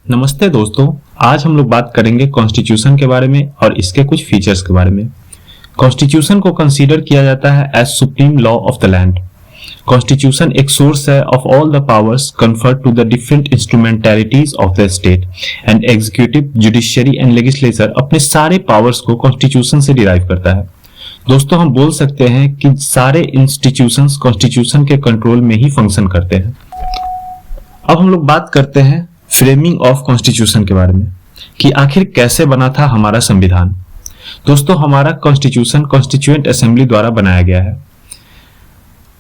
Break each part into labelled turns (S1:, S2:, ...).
S1: नमस्ते दोस्तों, आज हम लोग बात करेंगे कॉन्स्टिट्यूशन के बारे में और इसके कुछ फीचर्स के बारे में। कॉन्स्टिट्यूशन को कंसीडर किया जाता है as supreme law of the land. Constitution एक सोर्स है of all the powers conferred to the different instrumentalities of the state and executive, judiciary and legislature अपने सारे पावर्स को कॉन्स्टिट्यूशन से डिराइव करता है। दोस्तों, हम बोल सकते हैं कि सारे इंस्टीट्यूशंस कॉन्स्टिट्यूशन के कंट्रोल में ही फंक्शन करते हैं। अब हम लोग बात करते हैं फ्रेमिंग ऑफ कॉन्स्टिट्यूशन के बारे में कि आखिर कैसे बना था हमारा संविधान। दोस्तों, हमारा कॉन्स्टिट्यूशन कॉन्स्टिट्यूएंट असेंबली द्वारा बनाया गया है।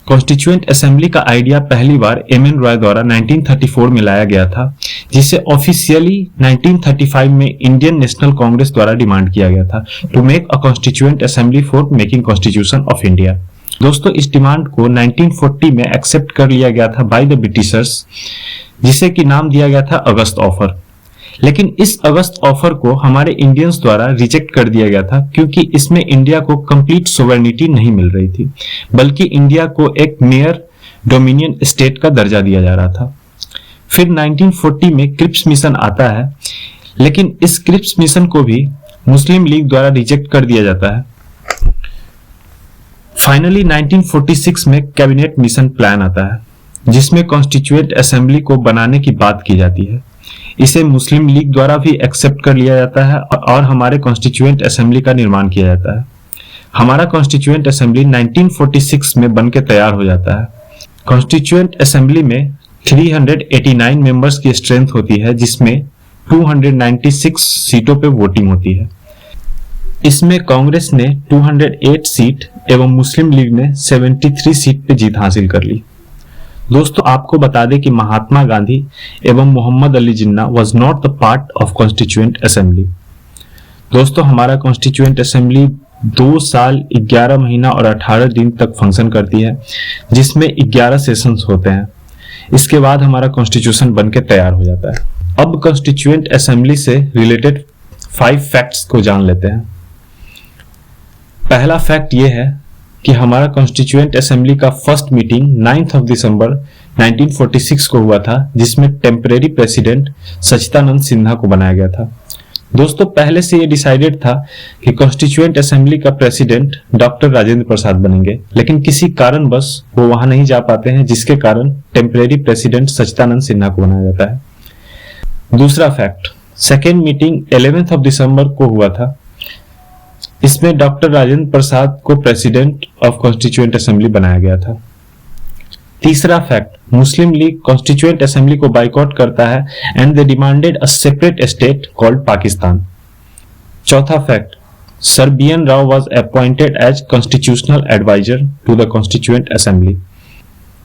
S1: कॉन्स्टिट्यूएंट असेंबली का आइडिया पहली बार एम.एन. रॉय द्वारा 1934 में लाया गया था, जिसे ऑफिशियली 1935 में इंडियन नेशनल कांग्रेस द्वारा डिमांड किया गया था to make a constituent assembly for making constitution of India. दोस्तों, इस डिमांड को 1940 में एक्सेप्ट कर लिया गया था बाय द ब्रिटिशर्स, जिसे कि नाम दिया गया था अगस्त ऑफर। लेकिन इस अगस्त ऑफर को हमारे इंडियंस द्वारा रिजेक्ट कर दिया गया था, क्योंकि इसमें इंडिया को कंप्लीट सोवरेनिटी नहीं मिल रही थी, बल्कि इंडिया को एक मेयर डोमिनियन स्टेट का दर्जा दिया जा रहा था। फिर 1940 में क्रिप्स मिशन आता है, लेकिन इस क्रिप्स मिशन को भी मुस्लिम लीग द्वारा रिजेक्ट कर दिया जाता है। फाइनली 1946 में कैबिनेट मिशन प्लान आता है, जिसमें कॉन्स्टिट्यूएंट असेंबली को बनाने की बात की जाती है। इसे मुस्लिम लीग द्वारा भी एक्सेप्ट कर लिया जाता है और हमारे कॉन्स्टिट्यूएंट असेंबली का निर्माण किया जाता है। हमारा कॉन्स्टिट्यूएंट असेंबली 1946 में बनके तैयार हो जाता है। कॉन्स्टिट्यूएंट असेंबली में 389 मेंबर्स की स्ट्रेंथ होती है, जिसमें 296 सीटों पे वोटिंग होती है। इसमें कांग्रेस ने 208 सीट एवं मुस्लिम लीग ने 73 सीट पे जीत हासिल कर ली। दोस्तों, आपको बता दें कि महात्मा गांधी एवं Mohammed Ali Jinnah was not the part of constituent assembly. दोस्तों, हमारा कॉन्स्टिट्यूएंट असेंबली 2 साल 11 महीना और 18 दिन तक फंक्शन करती है, जिसमें 11 सेशंस होते हैं। इसके बाद हमारा कॉन्स्टिट्यूशन बनके तैयार हो जाता है। अब कॉन्स्टिट्यूएंट असेंबली से रिलेटेड 5 फैक्ट्स को जान लेते हैं। पहला फैक्ट यह है कि हमारा कॉन्स्टिट्यूएंट असेंबली का फर्स्ट मीटिंग 9 दिसंबर 1946 को हुआ था, जिसमें टेम्परेरी प्रेसिडेंट सच्चिदानंद सिन्हा को बनाया गया था। दोस्तों, पहले से ये डिसाइडेड था कि कॉन्स्टिट्यूएंट असेंबली का प्रेसिडेंट डॉक्टर राजेंद्र प्रसाद बनेंगे, लेकिन किसी कारणवश वो वहां नहीं जा पाते हैं, जिसके कारण टेम्परेरी प्रेसिडेंट सच्चिदानंद सिन्हा को बनाया जाता है। दूसरा फैक्ट, सेकेंड मीटिंग 11 दिसंबर को हुआ था। इसमें डॉक्टर राजेंद्र प्रसाद को प्रेसिडेंट ऑफ कॉन्स्टिट्यूएंट असेंबली बनाया गया था। तीसरा fact, Muslim League constituent assembly को बाइकआउट करता है and they demanded a separate state called Pakistan. चौथा fact, sir B N. Rau was appointed as constitutional adviser to the constituent assembly.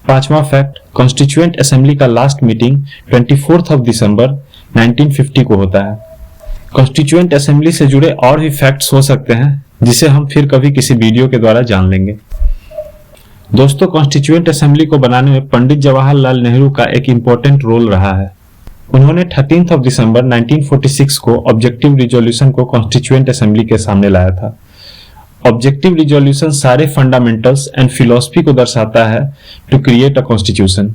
S1: पांचवा फैक्ट, कॉन्स्टिट्यूएंट असेंबली का लास्ट मीटिंग 24 दिसंबर 1950 को होता है। कॉन्स्टिट्यूएंट असेंबली से जुड़े और भी फैक्ट्स हो सकते हैं, जिसे हम फिर कभी किसी वीडियो के द्वारा जान लेंगे। दोस्तों, कॉन्स्टिट्यूएंट असेंबली को बनाने में पंडित जवाहरलाल नेहरू का एक इंपॉर्टेंट रोल रहा है। उन्होंने 13 दिसंबर 1946 को ऑब्जेक्टिव रिजोल्यूशन को कॉन्स्टिट्यूएंट असेंबली के सामने लाया था। ऑब्जेक्टिव रिजोल्यूशन सारे फंडामेंटल्स एंड फिलॉसफी को दर्शाता है टू क्रिएट अ कॉन्स्टिट्यूशन।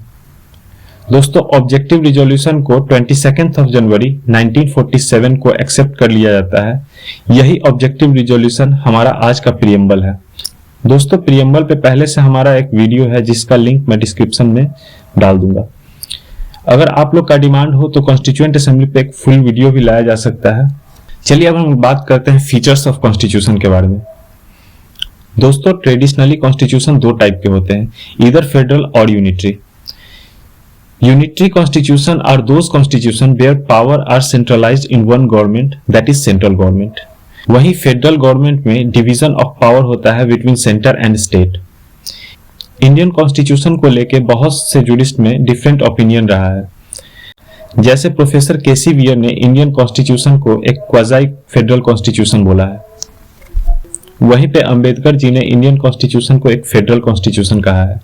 S1: दोस्तों, ऑब्जेक्टिव रिजोल्यूशन को 22 जनवरी 1947 को एक्सेप्ट कर लिया जाता है। यही ऑब्जेक्टिव रिजोल्यूशन हमारा आज का प्रीएम्बल है। दोस्तों, प्रीएम्बल पे पहले से हमारा एक वीडियो है, जिसका लिंक मैं डिस्क्रिप्शन में डाल दूंगा। अगर आप लोग का डिमांड हो तो कॉन्स्टिट्यूएंट असेंबली पे एक फुल वीडियो भी लाया जा सकता है। चलिए, अब हम बात करते हैं फीचर्स ऑफ कॉन्स्टिट्यूशन के बारे में। दोस्तों, ट्रेडिशनली कॉन्स्टिट्यूशन 2 टाइप के होते हैं, ईदर फेडरल और unitary. Unitary constitution are those constitution where power are centralized in one government, that is central government. वही फेडरल गवर्नमेंट में डिवीजन ऑफ पावर होता है between centre and state. Indian constitution को लेके बहुत से जूरिस्ट में डिफरेंट ओपिनियन रहा है। जैसे प्रोफेसर केसी वियर ने इंडियन कॉन्स्टिट्यूशन को एक क्वाज़ाई फेडरल कॉन्स्टिट्यूशन बोला है। वहीं पे अंबेडकर जी ने इंडियन कॉन्स्टिट्यूशन को एक फेडरल कॉन्स्टिट्यूशन कहा है।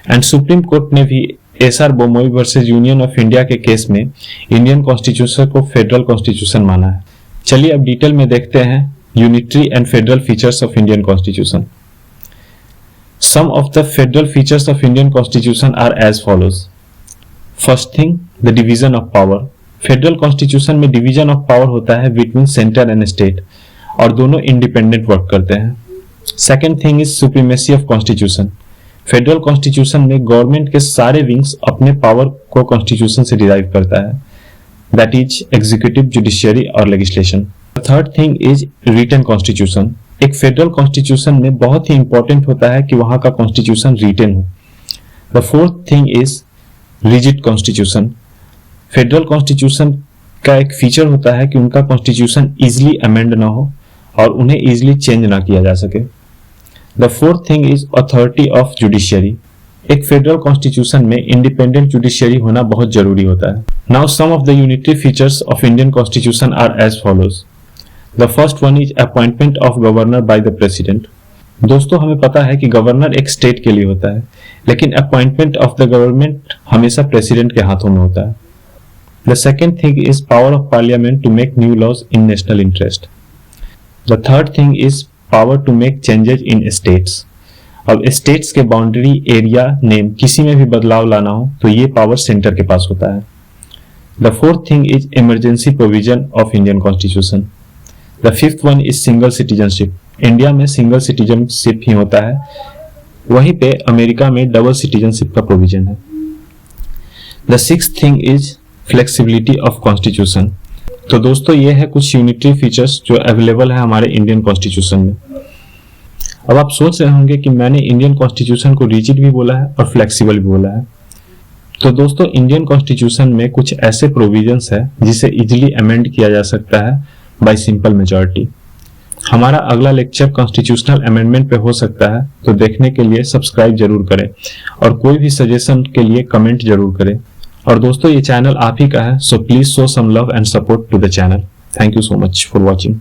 S1: एंड सुप्रीम कोर्ट ने भी S R Bommai versus Union of India के केस में इंडियन कॉन्स्टिट्यूशन को फेडरल कॉन्स्टिट्यूशन माना है। चलिए अब डिटेल में देखते हैं unitary and federal features of Indian constitution. Some of the federal features of Indian constitution are as follows. First thing, the division of power. Federal constitution में division of power होता है बिटवीन सेंटर एंड स्टेट, और दोनों independent work करते हैं। Second thing is supremacy of constitution. Federal constitution में government के सारे विंग्स अपने पावर को कॉन्स्टिट्यूशन से डिराइव करता है, दैट इज एग्जीक्यूटिव, जुडिशियरी और legislation. Third thing is written constitution. एक फेडरल कॉन्स्टिट्यूशन में बहुत ही इंपॉर्टेंट होता है कि वहां का कॉन्स्टिट्यूशन रिटन हो। The fourth thing is rigid constitution. Federal constitution का एक फीचर होता है कि उनका कॉन्स्टिट्यूशन इजिली अमेंड ना हो और उन्हें इजिली चेंज ना किया जा सके। The fourth thing is authority of judiciary. एक फेडरल कॉन्स्टिट्यूशन में इंडिपेंडेंट जुडिशियरी होना बहुत जरूरी होता है। Now some of the unitary features of Indian constitution are as follows. The first one is appointment of governor by the president. दोस्तों, हमें पता है कि गवर्नर एक स्टेट के लिए होता है, लेकिन अपॉइंटमेंट ऑफ द गवर्नमेंट हमेशा प्रेसिडेंट के हाथों में होता है। The second thing is power of parliament to make new laws in national interest. The third thing is power to make changes in states. अब स्टेट्स के बाउंड्री, एरिया, नेम किसी में भी बदलाव लाना हो तो ये पावर सेंटर के पास होता है। The fourth thing is emergency provision of Indian constitution. The fifth one is single citizenship. India में सिंगल सिटीजनशिप ही होता है, वहीं पे अमेरिका में डबल सिटीजनशिप का प्रोविजन है। The sixth thing is flexibility of constitution. तो दोस्तों, ये है कुछ यूनिटरी फीचर्स जो अवेलेबल है हमारे इंडियन कॉन्स्टिट्यूशन में। अब आप सोच रहे होंगे कि मैंने इंडियन कॉन्स्टिट्यूशन को रिजिड भी बोला है और फ्लेक्सिबल भी बोला है। तो दोस्तों, इंडियन कॉन्स्टिट्यूशन में कुछ ऐसे प्रोविजंस है जिसे इजिली अमेंड किया जा सकता है बाय सिंपल मेजॉरिटी। हमारा अगला लेक्चर कॉन्स्टिट्यूशनल अमेंडमेंट पे हो सकता है, तो देखने के लिए सब्सक्राइब जरूर करें और कोई भी सजेशन के लिए कमेंट जरूर करें। और दोस्तों, ये चैनल आप ही का है, so please show some love and support to the channel. Thank you so much for watching.